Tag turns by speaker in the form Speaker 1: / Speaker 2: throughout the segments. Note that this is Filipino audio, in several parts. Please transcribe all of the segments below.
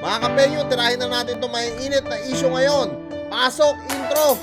Speaker 1: Mga kapenyo, tirahin na natin itong may init na issue ngayon. Pasok, intro!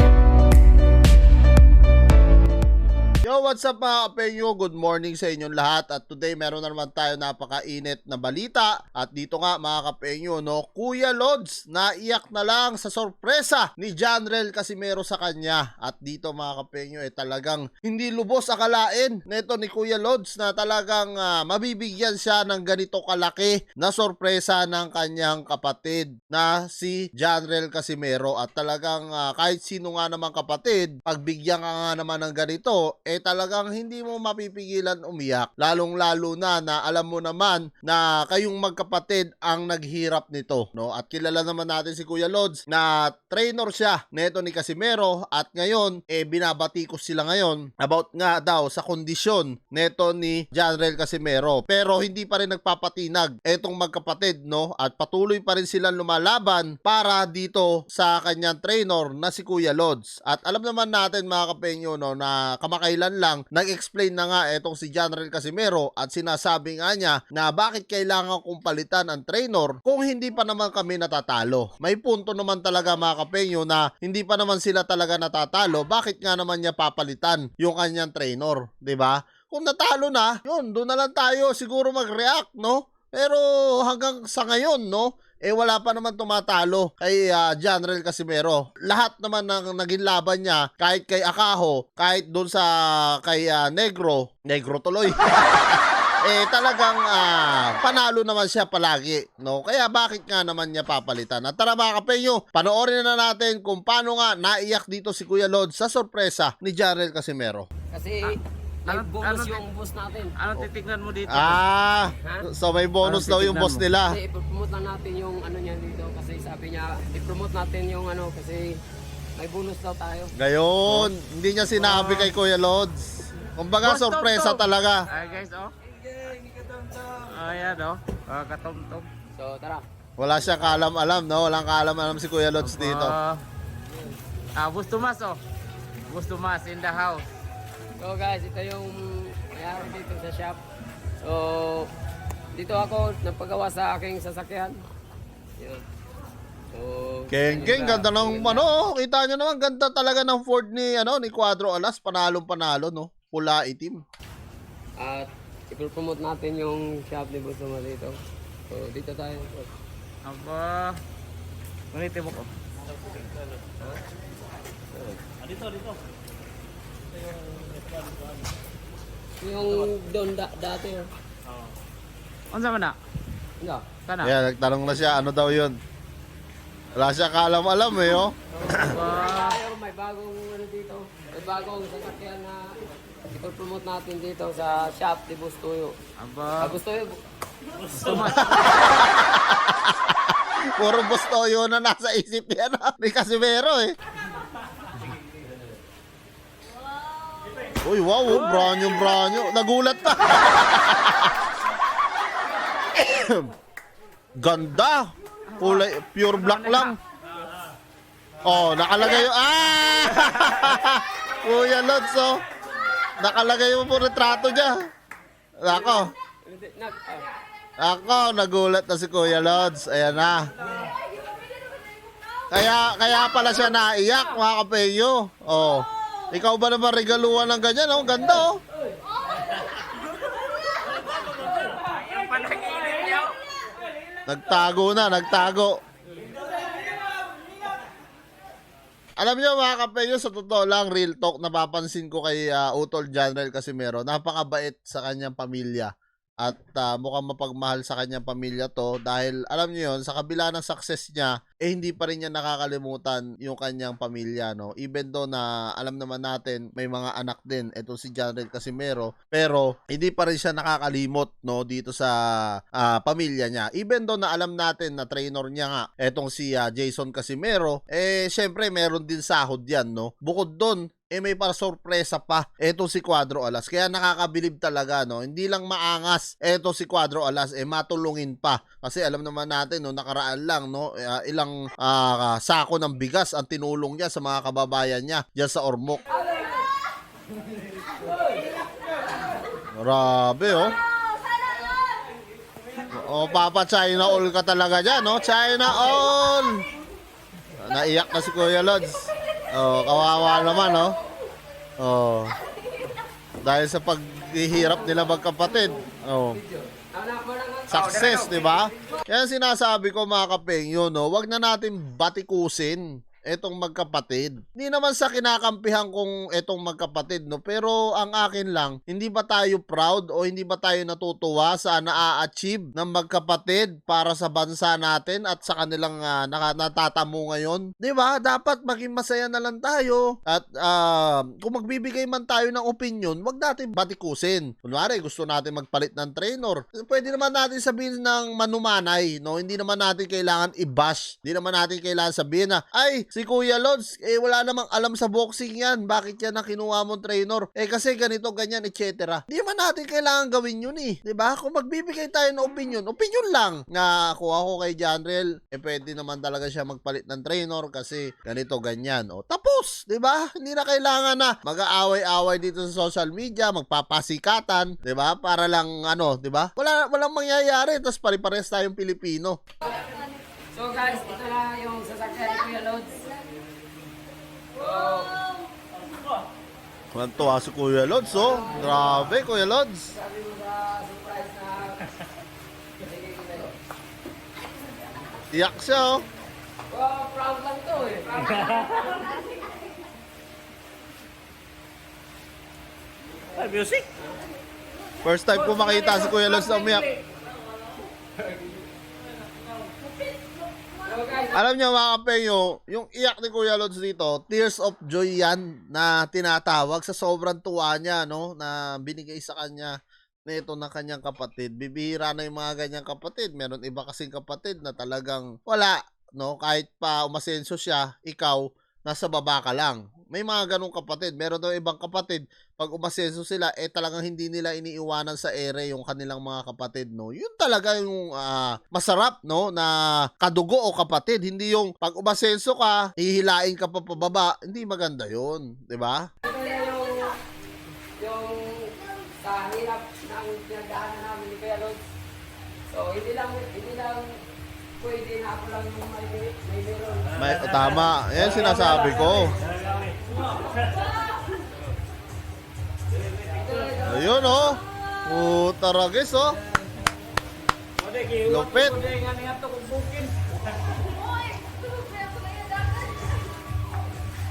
Speaker 1: Yo, what's up mga kapenyo? Good morning sa inyong lahat. At today meron na naman tayo napakainit na balita. At dito nga mga kapenyo, no, Kuya Lods, naiyak na lang sa sorpresa ni Janrel Casimero sa kanya. At dito mga kapenyo, talagang hindi lubos akalain neto ni Kuya Lods na talagang mabibigyan siya ng ganito kalaki na sorpresa ng kanyang kapatid na si Janrel Casimero. At talagang kahit sino nga naman kapatid, pagbigyan ka nga naman ng ganito, talagang hindi mo mapipigilan umiyak. Lalong-lalo na alam mo naman na kayong magkapatid ang naghirap nito, no? At kilala naman natin si Kuya Lods na trainer siya neto ni Casimero at ngayon binabatikos sila ngayon about nga daw sa kondisyon neto ni Janrel Casimero. Pero hindi pa rin nagpapatinag etong magkapatid, no? At patuloy pa rin silang lumalaban para dito sa kanyang trainer na si Kuya Lods. At alam naman natin mga kapenyo, no, na kamakailan lang nag-explain na nga etong si Janrel Casimero at sinasabi nga niya na bakit kailangan kong palitan ang trainer kung hindi pa naman kami natatalo. May punto naman talaga mga kapenyo na hindi pa naman sila talaga natatalo, bakit nga naman niya papalitan yung kanyang trainer, 'di ba? Kung natalo na, yun, doon na lang tayo siguro mag-react, no? Pero hanggang sa ngayon, no, wala pa naman tumatalo kay Janrel Casimero. Lahat naman ng naging laban niya, kahit kay Akaho, kahit doon sa kay Negro tuloy. Talagang panalo naman siya palagi, no? Kaya bakit nga naman niya papalitan? At tara mga kapenyo, panoorin na natin kung paano nga naiyak dito si Kuya Lods sa sorpresa ni Janrel Casimero.
Speaker 2: Kasi may bonus yung boss natin.
Speaker 3: Ano titignan mo dito?
Speaker 1: So may bonus daw yung boss nila.
Speaker 2: Kasi ipromote lang natin yung ano niya dito. Kasi sabi niya, ipromote natin yung ano kasi may bonus daw tayo.
Speaker 1: Gayon, hindi niya sinabi kay Kuya Lods. Kumbaga sorpresa talaga.
Speaker 3: Ay guys, oh. Ayan, oh. Katumtum.
Speaker 2: So tara.
Speaker 1: Wala siyang kaalam-alam, no? Walang kaalam-alam si Kuya Lods dito.
Speaker 3: Bus Tomas, oh. Bus Tomas in the house.
Speaker 2: So guys, ito yung mayari dito sa shop. So dito ako nagpagawa sa aking sasakyan. Yun. So
Speaker 1: Keng, ganda ng ano, kita nyo naman, ganda talaga ng Ford ni Cuadro Alas, panalong-panalo, no? Pula itim.
Speaker 2: at i-promote natin yung shop ni Boss Tomas dito. So dito tayo.
Speaker 3: Aba. Maniti mo ko. Dito.
Speaker 2: Yung doon dati oh.
Speaker 3: Unsa man na?
Speaker 2: Nga.
Speaker 3: Kana?
Speaker 1: Kaya nagtanong na siya, ano daw yun? Wala siya kaalam-alam oh.
Speaker 2: May bagong ano dito. May bagong sasakyan na i-promote natin dito sa shop ni Boss Toyo.
Speaker 3: Aba.
Speaker 2: Boss Toyo.
Speaker 3: Tomas.
Speaker 1: Puro bostoyo na nasa isip niya na ni Casimero Uy, wow, branyo. Nagulat pa. Ganda. Kulay, pure black lang. Oh, nakalagay yung... Kuya Lods, oh. Nakalagay yung po retrato niya. Ako, nagulat na si Kuya Lods. Ayan na. Kaya pala siya naiyak, mga kapenyo. Oh. Ikaw ba naman regaluhan ng ganyan? Oh, ganda, oh. Nagtago. Alam niyo mga kapenyo, sa totoo lang, real talk, napapansin ko kay Utol Janrel Casimero, napakabait sa kanyang pamilya. At mukhang mapagmahal sa kanyang pamilya to dahil alam niyo yon, sa kabila ng success niya, hindi pa rin niya nakakalimutan yung kanyang pamilya, no? Even though na alam naman natin may mga anak din ito si Janrel Casimero, pero hindi pa rin siya nakakalimot, no, dito sa pamilya niya. Even though na alam natin na trainer niya nga etong si Jason Casimero, syempre meron din sahod yan, no? Bukod doon, may para sorpresa pa eto si Cuadro Alas. Kaya nakakabilib talaga, no? Hindi lang maangas eto si Cuadro Alas, matulungin pa. Kasi alam naman natin, no, nakaraan lang, no, ilang sako ng bigas ang tinulong niya sa mga kababayan niya diyan sa Ormoc. Grabe, oh. O, Papa, China all ka talaga dyan, no? China all! Naiyak na si Kuya Lods. Oh, kawawa naman, no? Oh. Dahil sa paghihirap nila magkapatid. Oh. Success, di ba? Kaya sinasabi ko mga kapengyo, no? Wag na natin batikusin etong magkapatid. Hindi naman sa kinakampihan kong etong magkapatid, no? Pero ang akin lang, hindi ba tayo proud o hindi ba tayo natutuwa sa na-achieve ng magkapatid para sa bansa natin at sa kanilang natatamo ngayon? Di ba? Dapat maging masaya na lang tayo. At kung magbibigay man tayo ng opinion, wag natin batikusin. Kunwari, gusto natin magpalit ng trainer. Pwede naman natin sabihin ng manumanay, no? Hindi naman natin kailangan i-bash. Hindi naman natin kailangan sabihin na, ay, si Kuya Lods, wala namang alam sa boxing yan. Bakit yan ang kinuha mong trainer? Kasi ganito, ganyan, etc. Hindi man natin kailangan gawin yun eh. Diba? Kung magbibigay tayo ng opinion lang. Na kung ako kay Janrel, pwede naman talaga siya magpalit ng trainer kasi ganito, ganyan. O, tapos, diba? Hindi na kailangan na mag-aaway-aaway dito sa social media, magpapasikatan, diba? Para lang, diba? Walang mangyayari, tapos pare-pares tayong Pilipino.
Speaker 2: So guys, ito na yung sasakyan ni Kuya Lods.
Speaker 1: Tuwa si Kuya Lods, oh. Grabe, Kuya Lods.
Speaker 2: Sabi mo sa surprise na
Speaker 1: Iyak siya, oh.
Speaker 2: wow, proud lang to eh.
Speaker 3: Music.
Speaker 1: First time ko makita si Kuya Lods na umiyak.
Speaker 2: So guys,
Speaker 1: Alam niyo mga kapengyo, yung iyak ni Kuya Lods dito, tears of joy yan na tinatawag sa sobrang tuwa niya, no? Na binigay sa kanya nito ng kanyang kapatid. Bibihira na yung mga ganyang kapatid. Meron iba kasing kapatid na talagang wala, no? Kahit pa umasenso siya, ikaw, nasa baba ka lang. May mga ganong kapatid. Meron daw ibang kapatid, pag umasenso sila, talagang hindi nila iniiwanan sa ere yung kanilang mga kapatid, no? Yun talaga yung masarap, no? Na kadugo o kapatid. Hindi yung pag umasenso ka, hihilain ka pa pababa. Hindi maganda yun. Diba?
Speaker 2: ito na yung sa hirap ng pinagdaanan namin ni Kuya Lods. So hindi lang pwede na ako lang yung may meron.
Speaker 1: Tama. Yan sinasabi ko. Ayun, oh. Taragis, oh. Lupit.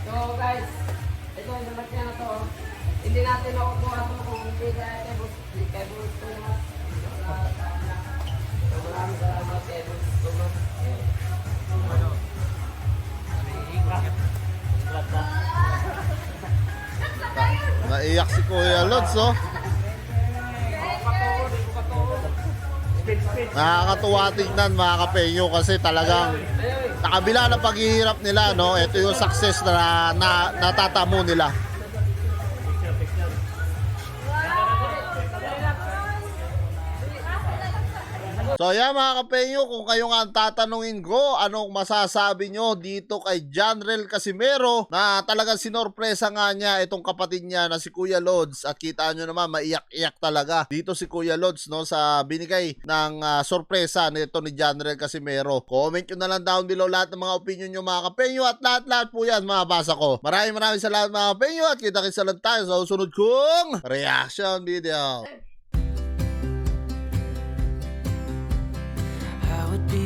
Speaker 2: So guys, ito yung sasakyan na to. Hindi natin makukuha ito kung hindi kay Bruce Thomas. So maraming salamat kay Bruce Thomas.
Speaker 1: Naiyak si Kuya Lods, oh. Nakakatuwa tignan mga kapengyo kasi talagang sa kabila ng paghihirap nila, no, ito yung success na natatamo nila. So yan mga kapengyo, kung kayo nga ang tatanungin ko, anong masasabi nyo dito kay Janrel Casimero na talagang sinorpresa nga niya itong kapatid niya na si Kuya Lods, at kita nyo naman maiyak-iyak talaga dito si Kuya Lods, no, sa binigay ng sorpresa nito ni Janrel Casimero. Comment nyo na lang down below lahat ng mga opinion nyo mga kapengyo, at lahat po yan mabasa ko. Maraming salamat mga kapengyo, at kita-kita lang tayo sa susunod kong reaction video.
Speaker 4: I would be